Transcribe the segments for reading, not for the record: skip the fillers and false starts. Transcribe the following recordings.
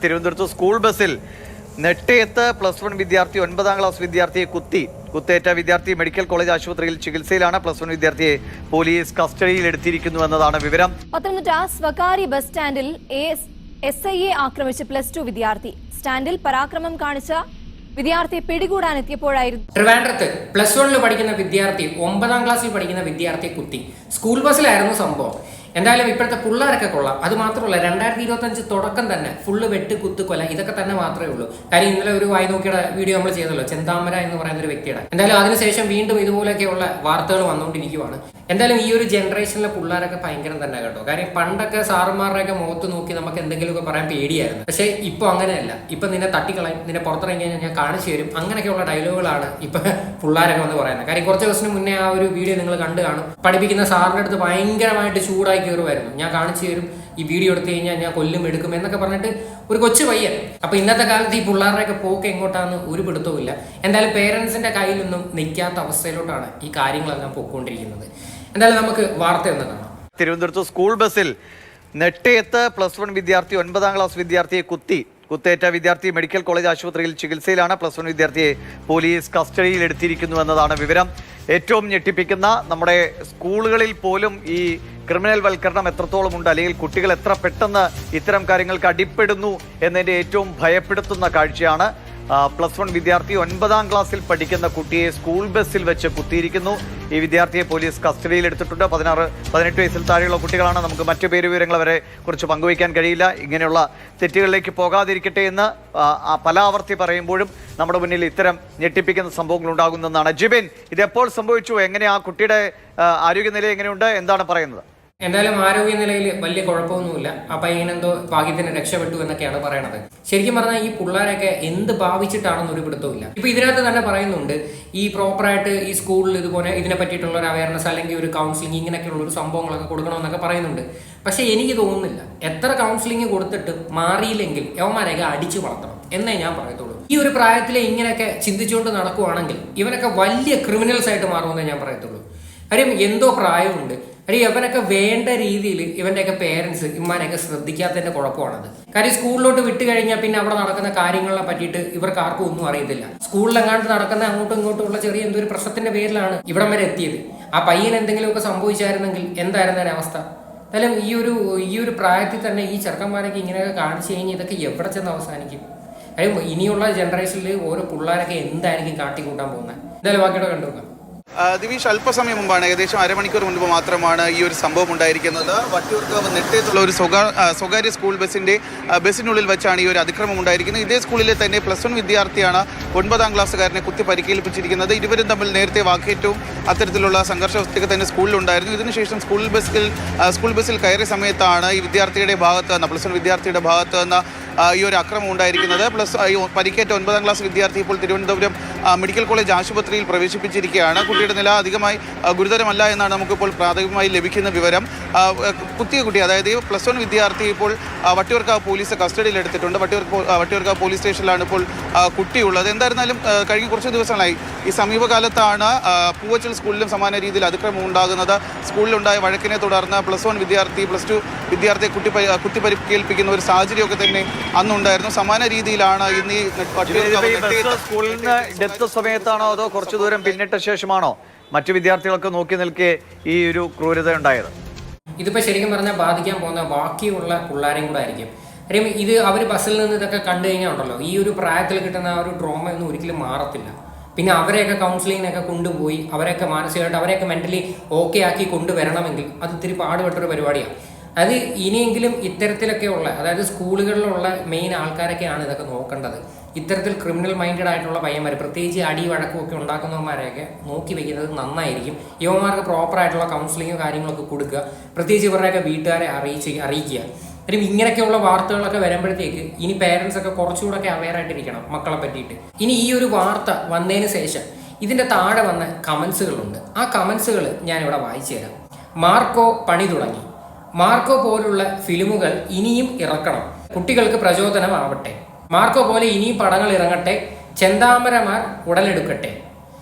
തിരുവനന്തപുരത്ത് സ്കൂൾ ബസ്സിൽ നെട്ടയത്ത് +1 വിദ്യാർത്ഥി 9ാം ക്ലാസ് വിദ്യാർത്ഥിയെ കുത്തേറ്റ വിദ്യാർത്ഥി മെഡിക്കൽ കോളേജ് ആശുപത്രിയിൽ ചികിത്സയിലാണ്. +1 വിദ്യാർത്ഥിയെ പോലീസ് കസ്റ്റഡിയിൽ എടുത്തിരിക്കുന്നു എന്നതാണ് വിവരം. പത്തനംതിട്ട സ്വകാര്യ ബസ് സ്റ്റാൻഡിൽ SIയെ ആക്രമിച്ച +2 വിദ്യാർത്ഥി സ്റ്റാൻഡിൽ പരാക്രമം കാണിച്ച വിദ്യാർത്ഥിയെ പിടികൂടാനെത്തിയപ്പോഴായിരുന്നു. ട്രിവാൻഡ്രത്ത് +1 പഠിക്കുന്ന വിദ്യാർത്ഥി 9ാം ക്ലാസ്സിൽ പഠിക്കുന്ന വിദ്യാർത്ഥിയെ കുത്തി. സ്കൂൾ ബസ്സിലായിരുന്നു സംഭവം. എന്തായാലും ഇപ്പോഴത്തെ പിള്ളേരൊക്കെ കൊള്ളാം. അത് മാത്രമല്ല 2025 തുടക്കം തന്നെ ഫുള്ള് വെട്ട് കുത്ത് കൊല ഇതൊക്കെ തന്നെ മാത്രമേ ഉള്ളൂ. കാര്യം ഇന്നലെ ഒരു വായി നോക്കിയുടെ വീഡിയോ നമ്മൾ ചെയ്തല്ലോ, ചെന്താമര എന്ന് പറയുന്ന ഒരു വ്യക്തിയുടെ. എന്തായാലും അതിനുശേഷം വീണ്ടും ഇതുപോലെയൊക്കെയുള്ള വാർത്തകൾ വന്നുകൊണ്ടിരിക്കുവാണ്. എന്തായാലും ഈ ഒരു ജനറേഷനിലെ പിള്ളേരൊക്കെ ഭയങ്കരം തന്നെ കേട്ടോ. കാര്യം പണ്ടൊക്കെ സാറുമാരുടെയൊക്കെ മുഖത്ത് നോക്കി നമുക്ക് എന്തെങ്കിലുമൊക്കെ പറയാൻ പേടിയായിരുന്നു. പക്ഷേ ഇപ്പൊ അങ്ങനെയല്ല. ഇപ്പൊ നിന്നെ തട്ടിക്കളയും, നിന്നെ പുറത്തിറങ്ങി കഴിഞ്ഞാൽ ഞാൻ കാണിച്ചു തരും, അങ്ങനെയൊക്കെയുള്ള ഡയലോഗുകളാണ് ഇപ്പൊ പിള്ളേരൊക്കെ വന്ന് പറയുന്നത്. കാര്യം കുറച്ച് ദിവസത്തിന് മുന്നേ ആ ഒരു വീഡിയോ നിങ്ങൾ കണ്ടു കാണും. പഠിപ്പിക്കുന്ന സാറിന്റെ അടുത്ത് ഭയങ്കരമായിട്ട് ചൂടായി കയറുമായിരുന്നു. ഞാൻ കാണിച്ചു തരും, ഈ വീഡിയോ എടുത്തു കഴിഞ്ഞാൽ ഞാൻ കൊല്ലും എടുക്കും എന്നൊക്കെ പറഞ്ഞിട്ട് ഒരു കൊച്ചു പയ്യൻ. അപ്പൊ ഇന്നത്തെ കാലത്ത് ഈ പിള്ളേരുടെയൊക്കെ പോക്ക് എങ്ങോട്ടാന്ന് ഒരു പിടുത്തവും ഇല്ല. എന്തായാലും പേരൻസിന്റെ കയ്യിലൊന്നും നിൽക്കാത്ത അവസ്ഥയിലോട്ടാണ് ഈ കാര്യങ്ങളെല്ലാം പോയിക്കൊണ്ടിരിക്കുന്നത്. എന്തായാലും നമുക്ക് വാർത്ത ഒന്ന് കാണാം. തിരുവനന്തപുരത്ത് സ്കൂൾ ബസ്സിൽ നെട്ടയത്ത് +1 വിദ്യാർത്ഥി 9ാം ക്ലാസ് വിദ്യാർത്ഥിയെ കുത്തേറ്റ വിദ്യാർത്ഥി മെഡിക്കൽ കോളേജ് ആശുപത്രിയിൽ ചികിത്സയിലാണ്. +1 വിദ്യാർത്ഥിയെ പോലീസ് കസ്റ്റഡിയിൽ എടുത്തിരിക്കുന്നു എന്നതാണ് വിവരം. ഏറ്റവും ഞെട്ടിപ്പിക്കുന്ന, നമ്മുടെ സ്കൂളുകളിൽ പോലും ഈ ക്രിമിനൽ വൽക്കരണം എത്രത്തോളം ഉണ്ട്, അല്ലെങ്കിൽ കുട്ടികൾ എത്ര പെട്ടെന്ന് ഇത്തരം കാര്യങ്ങൾക്ക് അടിപ്പെടുന്നു എന്നതിൻ്റെ ഏറ്റവും ഭയപ്പെടുത്തുന്ന കാഴ്ചയാണ്. +1 വിദ്യാർത്ഥി 9ാം ക്ലാസ്സിൽ പഠിക്കുന്ന കുട്ടിയെ സ്കൂൾ ബസ്സിൽ വെച്ച് കുത്തിയിരിക്കുന്നു. ഈ വിദ്യാർത്ഥിയെ പോലീസ് കസ്റ്റഡിയിൽ എടുത്തിട്ടുണ്ട്. 18 വയസ്സിൽ താഴെയുള്ള കുട്ടികളാണ്. നമുക്ക് മറ്റു പേരുവിവരങ്ങൾ അവരെ കുറിച്ച് പങ്കുവയ്ക്കാൻ കഴിയില്ല. ഇങ്ങനെയുള്ള തെറ്റുകളിലേക്ക് പോകാതിരിക്കട്ടെ എന്ന് പല ആവർത്തി പറയുമ്പോഴും നമ്മുടെ മുന്നിൽ ഇത്തരം ഞെട്ടിപ്പിക്കുന്ന സംഭവങ്ങൾ ഉണ്ടാകുന്നതാണ്. ജിബിൻ, ഇതെപ്പോൾ സംഭവിച്ചു? എങ്ങനെ ആ കുട്ടിയുടെ ആരോഗ്യനില എങ്ങനെയുണ്ട്? എന്താണ് പറയുന്നത്? എന്തായാലും ആരോഗ്യനിലയിൽ വലിയ കുഴപ്പമൊന്നുമില്ല. ആ പയ്യനെന്തോ ഭാഗ്യത്തിന് രക്ഷപ്പെട്ടു എന്നൊക്കെയാണ് പറയണത്. ശരിക്കും പറഞ്ഞാൽ ഈ പിള്ളേരൊക്കെ എന്ത് ഭാവിച്ചിട്ടാണെന്ന് ഒരു പിടുത്തമില്ല. ഇപ്പൊ ഇതിനകത്ത് തന്നെ പറയുന്നുണ്ട്, ഈ പ്രോപ്പറായിട്ട് ഈ സ്കൂളിൽ ഇതുപോലെ ഇതിനെ പറ്റിയിട്ടുള്ള ഒരു അവയർനെസ് അല്ലെങ്കിൽ ഒരു കൗൺസിലിംഗ് ഇങ്ങനെയൊക്കെയുള്ള ഒരു സംഭവങ്ങളൊക്കെ കൊടുക്കണമെന്നൊക്കെ പറയുന്നുണ്ട്. പക്ഷെ എനിക്ക് തോന്നുന്നില്ല, എത്ര കൗൺസിലിംഗ് കൊടുത്തിട്ട് മാറിയില്ലെങ്കിൽ യവന്മാരെയൊക്കെ അടിച്ചു വളർത്തണം എന്നേ ഞാൻ പറയത്തുള്ളൂ. ഈ ഒരു പ്രായത്തിലെ ഇങ്ങനെയൊക്കെ ചിന്തിച്ചുകൊണ്ട് നടക്കുവാണെങ്കിൽ ഇവനൊക്കെ വലിയ ക്രിമിനൽസ് ആയിട്ട് മാറുമെന്നേ ഞാൻ പറയത്തുള്ളൂ. കാര്യം എന്തോ പ്രായമുണ്ട്. അല്ലെങ്കിൽ ഇവനൊക്കെ വേണ്ട രീതിയിൽ ഇവന്റെയൊക്കെ പേരൻസ് ഇവന്മാരെയൊക്കെ ശ്രദ്ധിക്കാത്തതിന്റെ കുഴപ്പമാണത്. കാര്യം സ്കൂളിലോട്ട് വിട്ട് കഴിഞ്ഞാൽ പിന്നെ അവിടെ നടക്കുന്ന കാര്യങ്ങളെ പറ്റിയിട്ട് ഇവർക്ക് ആർക്കും ഒന്നും അറിയത്തില്ല. സ്കൂളിലെങ്ങാണ്ട് നടക്കുന്ന അങ്ങോട്ടും ഇങ്ങോട്ടും ഉള്ള ചെറിയ എന്തോ ഒരു പ്രശ്നത്തിന്റെ പേരിലാണ് ഇവിടം വരെ എത്തിയത്. ആ പയ്യൻ എന്തെങ്കിലുമൊക്കെ സംഭവിച്ചായിരുന്നെങ്കിൽ എന്തായിരുന്നു അതിന്റെ അവസ്ഥ? എന്തായാലും ഈ ഒരു പ്രായത്തിൽ തന്നെ ഈ ചെറുക്കന്മാരൊക്കെ ഇങ്ങനെയൊക്കെ കാണിച്ചു കഴിഞ്ഞാൽ ഇതൊക്കെ എവിടെ ചെന്ന് അവസാനിക്കും? കാര്യം ഇനിയുള്ള ജനറേഷനിൽ ഓരോ പിള്ളേരൊക്കെ എന്തായിരിക്കും കാട്ടിക്കൂട്ടാൻ പോകുന്നത്? എന്തായാലും ബാക്കിയോടെ കണ്ടുനോക്കാം. ദിവിഷ്, അല്പസമയം മുമ്പാണ്, ഏകദേശം അരമണിക്കൂർ മുൻപ് മാത്രമാണ് ഈ ഒരു സംഭവം ഉണ്ടായിരിക്കുന്നത്. വട്ടിയൂർക്കാവ് നെട്ടയത്തുള്ള ഒരു സ്വകാര്യ സ്കൂൾ ബസ്സിനുള്ളിൽ വെച്ചാണ് ഈ ഒരു അതിക്രമം ഉണ്ടായിരിക്കുന്നത്. ഇതേ സ്കൂളിലെ തന്നെ +1 വിദ്യാർത്ഥിയാണ് 9ാം ക്ലാസ്സുകാരനെ കുത്തി പരിക്കേൽപ്പിച്ചിരിക്കുന്നത്. ഇരുവരും തമ്മിൽ നേരത്തെ വാക്കേറ്റവും അത്തരത്തിലുള്ള സംഘർഷമൊക്കെ തന്നെ സ്കൂളിലുണ്ടായിരുന്നു. ഇതിനുശേഷം സ്കൂൾ ബസ്സിൽ കയറിയ സമയത്താണ് ഈ വിദ്യാർത്ഥിയുടെ ഭാഗത്ത് നിന്ന് +1 വിദ്യാർത്ഥിയുടെ ഭാഗത്ത് നിന്ന് ഈ ഒരു അക്രമം ഉണ്ടായിരിക്കുന്നത്. പരിക്കേറ്റ 9ാം ക്ലാസ് വിദ്യാർത്ഥി ഇപ്പോൾ തിരുവനന്തപുരം മെഡിക്കൽ കോളേജ് ആശുപത്രിയിൽ പ്രവേശിപ്പിച്ചിരിക്കുകയാണ്. കുട്ടിയുടെ നില അധികമായി ഗുരുതരമല്ല എന്നാണ് നമുക്കിപ്പോൾ പ്രാഥമികമായി ലഭിക്കുന്ന വിവരം. കുത്തിയ കുട്ടി, അതായത് +1 വിദ്യാർത്ഥി ഇപ്പോൾ വട്ടിയൂർക്കാവ് പോലീസ് കസ്റ്റഡിയിൽ എടുത്തിട്ടുണ്ട്. വട്ടിയൂർക്കാവ് പോലീസ് സ്റ്റേഷനിലാണ് ഇപ്പോൾ കുട്ടിയുള്ളത്. എന്തായിരുന്നാലും കഴിഞ്ഞ കുറച്ച് ദിവസങ്ങളായി ഈ സമീപകാലത്താണ് പൂവച്ചൽ സ്കൂളിലും സമാന രീതിയിൽ അതിക്രമം ഉണ്ടാകുന്നത്. സ്കൂളിലുണ്ടായ വഴക്കിനെ തുടർന്ന് +1 വിദ്യാർത്ഥി +2 വിദ്യാർത്ഥിയെ കുത്തി പരിക്കേൽപ്പിക്കുന്ന ഒരു സാഹചര്യമൊക്കെ തന്നെ അന്നുണ്ടായിരുന്നു. സമാന രീതിയിലാണ് ഇന്ന് ഈ സ്കൂളിൽ നിന്ന് എടുത്ത സമയത്താണോ അതോ കുറച്ചു ദൂരം പിന്നിട്ട ശേഷമാണോ മറ്റു വിദ്യാർത്ഥികളൊക്കെ നോക്കി നിൽക്കെ ഈ ഒരു ക്രൂരത ഉണ്ടായത്? ഇതിപ്പോൾ ശരിക്കും പറഞ്ഞാൽ ബാധിക്കാൻ പോകുന്ന ബാക്കിയുള്ള പിള്ളേരെയും കൂടെ ആയിരിക്കും. കാര്യം ഇത് അവർ ബസ്സിൽ നിന്ന് ഇതൊക്കെ കണ്ടു കഴിഞ്ഞാൽ ഉണ്ടല്ലോ, ഈ ഒരു പ്രായത്തിൽ കിട്ടുന്ന ആ ഒരു ട്രോമ ഒന്നും ഒരിക്കലും മാറത്തില്ല. പിന്നെ അവരെയൊക്കെ കൗൺസിലിങ്ങിനൊക്കെ കൊണ്ടുപോയി അവരെയൊക്കെ മാനസികമായിട്ട് അവരെയൊക്കെ മെൻ്റലി ഓക്കെ ആക്കി കൊണ്ടുവരണമെങ്കിൽ അത് ഇത്തിരി പാടുപെട്ടൊരു പരിപാടിയാണ്. അത് ഇനിയെങ്കിലും ഇത്തരത്തിലൊക്കെ ഉള്ള, അതായത് സ്കൂളുകളിലുള്ള മെയിൻ ആൾക്കാരൊക്കെയാണ് ഇതൊക്കെ നോക്കേണ്ടത്. ഇത്തരത്തിൽ ക്രിമിനൽ മൈൻഡഡ് ആയിട്ടുള്ള പയ്യന്മാർ, പ്രത്യേകിച്ച് അടി വഴക്കും ഒക്കെ ഉണ്ടാക്കുന്നവന്മാരെയൊക്കെ നോക്കി വെക്കുന്നത് നന്നായിരിക്കും. യുവമാർക്ക് പ്രോപ്പറായിട്ടുള്ള കൗൺസിലിങ്ങോ കാര്യങ്ങളൊക്കെ കൊടുക്കുക, പ്രത്യേകിച്ച് ഇവരുടെയൊക്കെ വീട്ടുകാരെ അറിയിക്കുക. കാര്യം ഇങ്ങനെയൊക്കെയുള്ള വാർത്തകളൊക്കെ വരുമ്പോഴത്തേക്ക് ഇനി പേരൻസ് ഒക്കെ കുറച്ചുകൂടെ അവെയർ ആയിട്ടിരിക്കണം മക്കളെ പറ്റിയിട്ട്. ഇനി ഈ ഒരു വാർത്ത വന്നതിന് ശേഷം ഇതിൻ്റെ താഴെ വന്ന കമൻസുകളുണ്ട്. ആ കമൻസുകൾ ഞാനിവിടെ വായിച്ചു തരാം. മാർക്കോ പണി തുടങ്ങി. മാർക്കോ പോലുള്ള ഫിലിമുകൾ ഇനിയും ഇറക്കണം, കുട്ടികൾക്ക് പ്രചോദനമാവട്ടെ. മാർക്കോ പോലെ ഇനിയും പടങ്ങൾ ഇറങ്ങട്ടെ, ചെന്താമരമാർ ഉടലെടുക്കട്ടെ.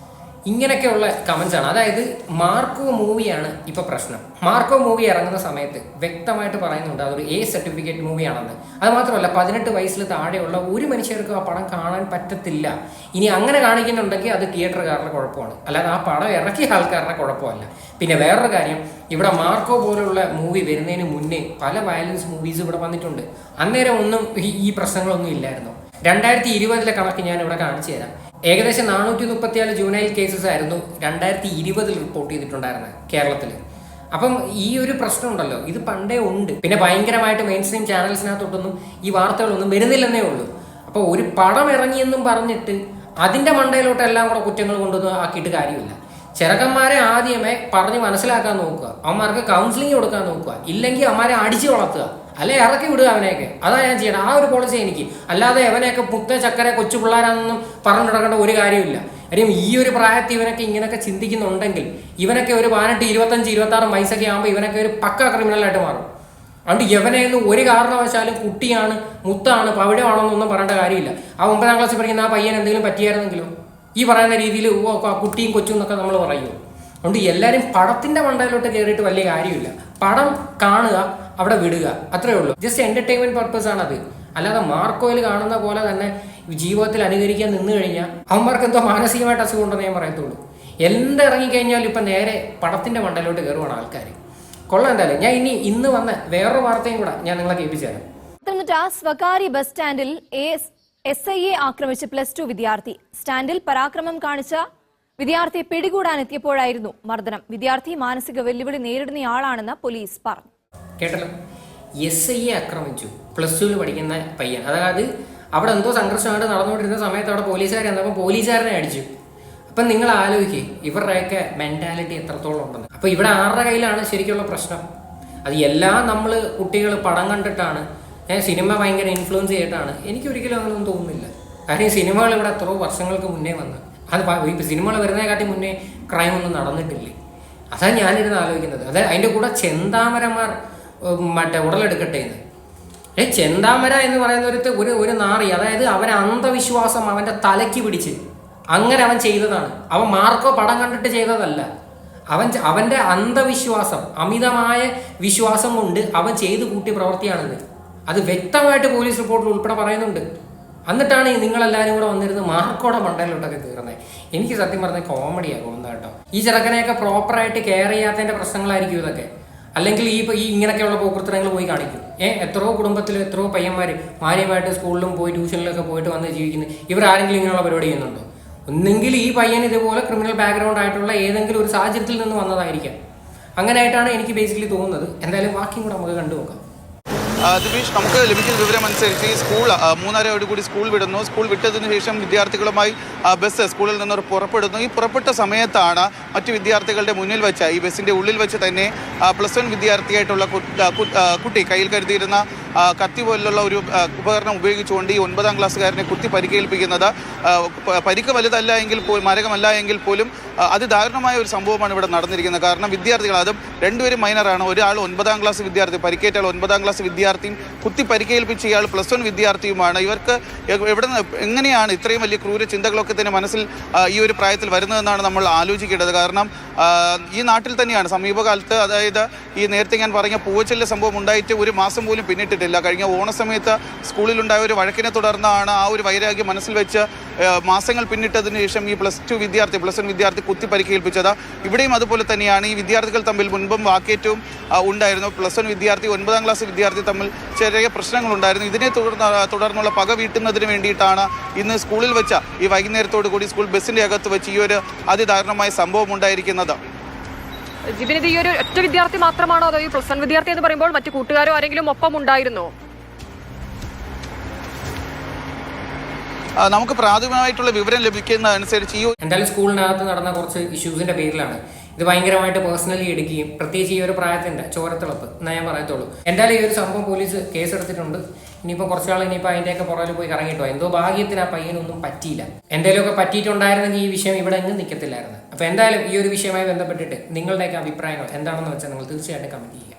ഇങ്ങനെയൊക്കെയുള്ള കമൻസ് ആണ്. അതായത് മാർക്കോ മൂവിയാണ് ഇപ്പൊ പ്രശ്നം. മാർക്കോ മൂവി ഇറങ്ങുന്ന സമയത്ത് വ്യക്തമായിട്ട് പറയുന്നുണ്ട് അതൊരു A സർട്ടിഫിക്കറ്റ് മൂവിയാണെന്ന്. അത് മാത്രമല്ല 18 വയസ്സിൽ താഴെയുള്ള ഒരു മനുഷ്യർക്കും ആ പടം കാണാൻ പറ്റത്തില്ല. ഇനി അങ്ങനെ കാണിക്കുന്നുണ്ടെങ്കിൽ അത് തിയേറ്ററുകാരുടെ കുഴപ്പമാണ്, അല്ലാതെ ആ പടം ഇറക്കിയ ആൾക്കാരുടെ കുഴപ്പമല്ല. പിന്നെ വേറൊരു കാര്യം, ഇവിടെ മാർക്കോ പോലുള്ള മൂവി വരുന്നതിന് മുന്നേ പല വയലൻസ് മൂവീസ് ഇവിടെ വന്നിട്ടുണ്ട്. അന്നേരം ഒന്നും ഈ പ്രശ്നങ്ങളൊന്നും ഇല്ലായിരുന്നു. 2020 കണക്ക് ഞാൻ ഇവിടെ കാണിച്ചു തരാം. ഏകദേശം 434 ജൂനൈൽ കേസസ് ആയിരുന്നു 2020 റിപ്പോർട്ട് ചെയ്തിട്ടുണ്ടായിരുന്നത് കേരളത്തിൽ. അപ്പം ഈ ഒരു പ്രശ്നം ഉണ്ടല്ലോ, ഇത് പണ്ടേ ഉണ്ട്. പിന്നെ ഭയങ്കരമായിട്ട് മെയിൻ സ്ട്രീം ചാനൽസിനകത്തൊട്ടൊന്നും ഈ വാർത്തകളൊന്നും വരുന്നില്ലെന്നേ ഉള്ളൂ. അപ്പോൾ ഒരു പടം ഇറങ്ങിയെന്നും പറഞ്ഞിട്ട് അതിൻ്റെ മണ്ടയിലോട്ട് എല്ലാം കൂടെ കുറ്റങ്ങൾ കൊണ്ടൊന്നും ആക്കിയിട്ട് കാര്യമില്ല. ചെറുക്കന്മാരെ ആദ്യമേ പറഞ്ഞ് മനസ്സിലാക്കാൻ നോക്കുക, അവന്മാർക്ക് കൗൺസിലിംഗ് കൊടുക്കാൻ നോക്കുക, ഇല്ലെങ്കിൽ അവന്മാരെ അടിച്ചു വളർത്തുക, അല്ലെ ഇറക്കി വിടുക അവനെയൊക്കെ. അതാ ഞാൻ ചെയ്യണം. ആ ഒരു പോളിസി എനിക്ക്. അല്ലാതെ അവനെയൊക്കെ പുത്ത ചക്കര കൊച്ചു പിള്ളേരാണെന്നും പറഞ്ഞു നടക്കേണ്ട ഒരു കാര്യമില്ല. കാര്യം ഈ ഒരു പ്രായത്തിൽ ഇവനൊക്കെ ഇങ്ങനെയൊക്കെ ചിന്തിക്കുന്നുണ്ടെങ്കിൽ ഇവനൊക്കെ ഒരു 18, 25, 26 വയസ്സൊക്കെ ആകുമ്പോൾ ഇവനൊക്കെ ഒരു പക്ക ക്രിമിനലായിട്ട് മാറും. അതുകൊണ്ട് യവനെയൊന്നും ഒരു കാരണവശാലും കുട്ടിയാണ്, മുത്താണ്, പവിഴമാണെന്നൊന്നും പറയേണ്ട കാര്യമില്ല. ആ 9ാം ക്ലാസ്സിൽ പഠിക്കുന്ന ആ പയ്യൻ എന്തെങ്കിലും പറ്റിയായിരുന്നെങ്കിലോ ഈ പറയുന്ന രീതിയിൽ കുട്ടിയും കൊച്ചും എന്നൊക്കെ നമ്മൾ പറയുമോ? അതുകൊണ്ട് എല്ലാവരും പടത്തിന്റെ മണ്ടയിലോട്ട് കയറിയിട്ട് വലിയ കാര്യമില്ല. പടം കാണുക, അവിടെ വിടുക, അത്രേ ഉള്ളൂ. ജസ്റ്റ് എന്റർടൈൻമെന്റ് പർപ്പസ് ആണത്. അല്ലാതെ മാർക്കോയിൽ കാണുന്ന പോലെ തന്നെ ജീവിതത്തിൽ അനുകരിക്കാൻ നിന്ന് കഴിഞ്ഞാൽ അവന്മാർക്ക് എന്തോ മാനസികമായിട്ട് അസുഖം ഉണ്ടെന്ന് ഞാൻ പറയത്തുള്ളൂ. എന്തിറങ്ങിക്കഴിഞ്ഞാലും ഇപ്പം നേരെ പടത്തിന്റെ മണ്ടയിലോട്ട് കയറുവാണ് ആൾക്കാർ. കൊള്ളാം. എന്തായാലും ഞാൻ ഇന്ന് വന്ന വേറൊരു വാർത്തയും കൂടെ ഞാൻ നിങ്ങളെ കേൾപ്പിച്ചു തരാം. പത്തനംതിട്ട സ്വകാര്യ ബസ് സ്റ്റാൻഡിൽ SIA ആക്രമിച്ച് +2 വിദ്യാർത്ഥി. സ്റ്റാൻഡിൽ പരാക്രമം കാണിച്ച വിദ്യാർത്ഥിയെ പിടികൂടാനെത്തിയപ്പോഴായിരുന്നു മർദ്ദനം. വിദ്യാർത്ഥി മാനസിക വെല്ലുവിളി നേരിടുന്നയാളാണെന്ന് പോലീസ് പറഞ്ഞു. കേട്ടല്ലോ, SIA ആക്രമിച്ചു. +2 പഠിക്കുന്ന പയ്യൻ. അതായത് അവിടെ എന്തോ സംഘർഷമായിട്ട് നടന്നുകൊണ്ടിരുന്ന സമയത്ത് അവിടെ പോലീസുകാർ എന്നപ്പോൾ പോലീസുകാരനെ അടിച്ചു. അപ്പം നിങ്ങൾ ആലോചിക്കുക ഇവരുടെയൊക്കെ മെന്റാലിറ്റി എത്രത്തോളം ഉണ്ടെന്ന്. അപ്പോൾ ഇവിടെ ആരുടെ കയ്യിലാണ് ശരിക്കുള്ള പ്രശ്നം? അത് എല്ലാം നമ്മൾ കുട്ടികൾ പടം കണ്ടിട്ടാണ്, സിനിമ ഭയങ്കര ഇൻഫ്ലുവൻസ് ചെയ്തിട്ടാണ്. എനിക്കൊരിക്കലും അങ്ങനെയൊന്നും തോന്നുന്നില്ല. കാര്യം സിനിമകൾ ഇവിടെ എത്രയോ വർഷങ്ങൾക്ക് മുന്നേ വന്ന്, അത് സിനിമകൾ വരുന്നതിനെക്കാട്ടി മുന്നേ ക്രൈം ഒന്നും നടന്നിട്ടില്ലേ? അതാണ് ഞാനിരുന്ന് ആലോചിക്കുന്നത്. അതായത് അതിൻ്റെ കൂടെ ചെന്താമരമാർ ഉടലെടുക്കട്ടെ എന്ന്. ചെന്താമര എന്ന് പറയുന്ന ഒരു നാറി, അതായത് അവൻ അന്ധവിശ്വാസം അവൻ്റെ തലയ്ക്ക് പിടിച്ച് അങ്ങനെ അവൻ ചെയ്തതാണ്. അവൻ മാർക്കോ പടം കണ്ടിട്ട് ചെയ്തതല്ല. അവൻ്റെ അന്ധവിശ്വാസം, അമിതമായ വിശ്വാസം കൊണ്ട് അവൻ ചെയ്തു കൂട്ടിയ പ്രവൃത്തിയാണിത്. അത് വ്യക്തമായിട്ട് പോലീസ് റിപ്പോർട്ടിൽ ഉൾപ്പെടെ പറയുന്നുണ്ട്. എന്നിട്ടാണ് നിങ്ങളെല്ലാവരും കൂടെ വന്നിരുന്ന് മാർക്കോടെ മണ്ടയിലോട്ടൊക്കെ കയറുന്നത്. എനിക്ക് സത്യം പറഞ്ഞ കോമഡിയാണ് തോന്നുന്നത് കേട്ടോ. ഈ ചെറുക്കനെയൊക്കെ പ്രോപ്പറായിട്ട് കെയർ ചെയ്യാത്തതിൻ്റെ പ്രശ്നങ്ങളായിരിക്കും ഇതൊക്കെ. അല്ലെങ്കിൽ ഈ ഇങ്ങനെയൊക്കെയുള്ള പോക്കൃത്തരങ്ങൾ പോയി കാണിക്കും. എത്രയോ കുടുംബത്തിൽ എത്രയോ പയ്യന്മാർ മാന്യമായിട്ട് സ്കൂളിലും പോയി ട്യൂഷനിലൊക്കെ പോയിട്ട് വന്ന് ജീവിക്കുന്നത്. ഇവരാരെങ്കിലും ഇങ്ങനെയുള്ള പരിപാടി ചെയ്യുന്നുണ്ടോ? ഒന്നെങ്കിൽ ഈ പയ്യൻ ഇതുപോലെ ക്രിമിനൽ ബാക്ക്ഗ്രൗണ്ട് ആയിട്ടുള്ള ഏതെങ്കിലും ഒരു സാഹചര്യത്തിൽ നിന്ന് വന്നതായിരിക്കാം. അങ്ങനെയായിട്ടാണ് എനിക്ക് ബേസിക്കലി തോന്നുന്നത്. എന്തായാലും ബാക്കിയും കൂടെ നമുക്ക് കണ്ടുനോക്കാം. ദിവിഷ്, നമുക്ക് ലഭിക്കുന്ന വിവരം അനുസരിച്ച് ഈ സ്കൂൾ 3:30 സ്കൂൾ വിടുന്നു. സ്കൂൾ വിട്ടതിന് ശേഷം വിദ്യാർത്ഥികളുമായി ബസ് സ്കൂളിൽ നിന്ന് പുറപ്പെടുന്നു. ഈ പുറപ്പെട്ട സമയത്താണ് മറ്റു വിദ്യാർത്ഥികളുടെ മുന്നിൽ വെച്ച്, ഈ ബസ്സിൻ്റെ ഉള്ളിൽ വെച്ച് തന്നെ +1 വിദ്യാർത്ഥിയായിട്ടുള്ള കുട്ടി കയ്യിൽ കരുതിയിരുന്ന കത്തി പോലുള്ള ഒരു ഉപകരണം ഉപയോഗിച്ചുകൊണ്ട് ഈ 9ാം ക്ലാസ്സുകാരനെ കുത്തി പരിക്കേൽപ്പിക്കുന്നത്. പരിക്ക് വലുതല്ല എങ്കിൽ മാരകമല്ല എങ്കിൽ പോലും അതിദാരുണമായ ഒരു സംഭവമാണ് ഇവിടെ നടന്നിരിക്കുന്നത്. കാരണം വിദ്യാർത്ഥികൾ, അതും രണ്ടുപേരും മൈനറാണ്. ഒരാൾ 9ാം ക്ലാസ് വിദ്യാർത്ഥി, പരിക്കേറ്റ ആൾ 9ാം ക്ലാസ് വിദ്യാർത്ഥിയും കുത്തി പരിക്കേൽപ്പിച്ച ഇയാൾ +1 വിദ്യാർത്ഥിയുമാണ്. ഇവർക്ക് എങ്ങനെയാണ് ഇത്രയും വലിയ ക്രൂര ചിന്തകളൊക്കെ തന്നെ മനസ്സിൽ ഈ ഒരു പ്രായത്തിൽ വരുന്നതെന്നാണ് നമ്മൾ ആലോചിക്കേണ്ടത്. കാരണം ഈ നാട്ടിൽ തന്നെയാണ് സമീപകാലത്ത്, അതായത് ഈ നേരത്തെ ഞാൻ പറഞ്ഞ പൂവച്ചലിലെ സംഭവം ഉണ്ടായിട്ട് ഒരു മാസം പോലും പിന്നിട്ടിട്ടില്ല. കഴിഞ്ഞ ഓണസമയത്ത് സ്കൂളിലുണ്ടായ ഒരു വഴക്കിനെ തുടർന്നാണ് ആ ഒരു വൈരാഗ്യം മനസ്സിൽ വെച്ച് മാസങ്ങൾ പിന്നിട്ടതിന് ശേഷം ഈ +1 വിദ്യാർത്ഥി കുത്തി പരിക്കേൽപ്പിച്ചത്. ഇവിടെയും അതുപോലെ തന്നെയാണ്. ഈ വിദ്യാർത്ഥികൾ തമ്മിൽ മുൻപും വാക്കേറ്റവും ഉണ്ടായിരുന്നു. +1 വിദ്യാർത്ഥി 9ാം ക്ലാസ് വിദ്യാർത്ഥി തമ്മിൽ ചെറിയ പ്രശ്നങ്ങളുണ്ടായിരുന്നു. ഇതിനെ തുടർന്നുള്ള പക വീട്ടുന്നതിന് വേണ്ടിയിട്ടാണ് ഇന്ന് സ്കൂളിൽ വെച്ച ഈ വൈകുന്നേരത്തോടു കൂടി സ്കൂൾ ബസ്സിൻ്റെ അകത്ത് വെച്ച് ഈ ഒരു അതിദാരുണമായ സംഭവം ഉണ്ടായിരിക്കുന്നത്. ജിബിൻ, ഇത് ഈ ഒരു ഒറ്റ വിദ്യാർത്ഥി മാത്രമാണോ, അതോ ഈ +1 വിദ്യാർത്ഥി എന്ന് പറയുമ്പോൾ മറ്റു കൂട്ടുകാരോ ആരെങ്കിലും ഒപ്പം ഉണ്ടായിരുന്നോ? നമുക്ക് പ്രാഥമികമായിട്ടുള്ള വിവരം ലഭിക്കുന്ന അനുസരിച്ച് എന്തായാലും സ്കൂളിനകത്ത് നടന്ന കുറച്ച് ഇഷ്യൂസിന്റെ പേരിലാണ് ഇത് ഭയങ്കരമായിട്ട് പേഴ്സണലി എടുക്കുകയും, പ്രത്യേകിച്ച് ഈ ഒരു പ്രായത്തിന്റെ ചോരത്തിളപ്പ് എന്നാ ഞാൻ പറയത്തുള്ളൂ. എന്തായാലും ഈ ഒരു സംഭവം പോലീസ് കേസെടുത്തിട്ടുണ്ട്. ഇനിയിപ്പോൾ കുറച്ചാൾ ഇനിയിപ്പോൾ അതിൻ്റെയൊക്കെ പുറകിൽ പോയി കറങ്ങിട്ടോ. എന്തോ ഭാഗ്യത്തിന് ആ പയ്യനൊന്നും പറ്റിയില്ല. എന്തെങ്കിലുമൊക്കെ പറ്റിയിട്ടുണ്ടായിരുന്നെങ്കിൽ ഈ വിഷയം ഇവിടെ എങ്ങും നിൽക്കത്തില്ലായിരുന്നു. അപ്പോൾ എന്തായാലും ഈ ഒരു വിഷയവുമായി ബന്ധപ്പെട്ടിട്ട് നിങ്ങളുടെയൊക്കെ അഭിപ്രായങ്ങൾ എന്താണെന്ന് വെച്ചാൽ നിങ്ങൾ തീർച്ചയായിട്ടും കമന്റ് ചെയ്യുക.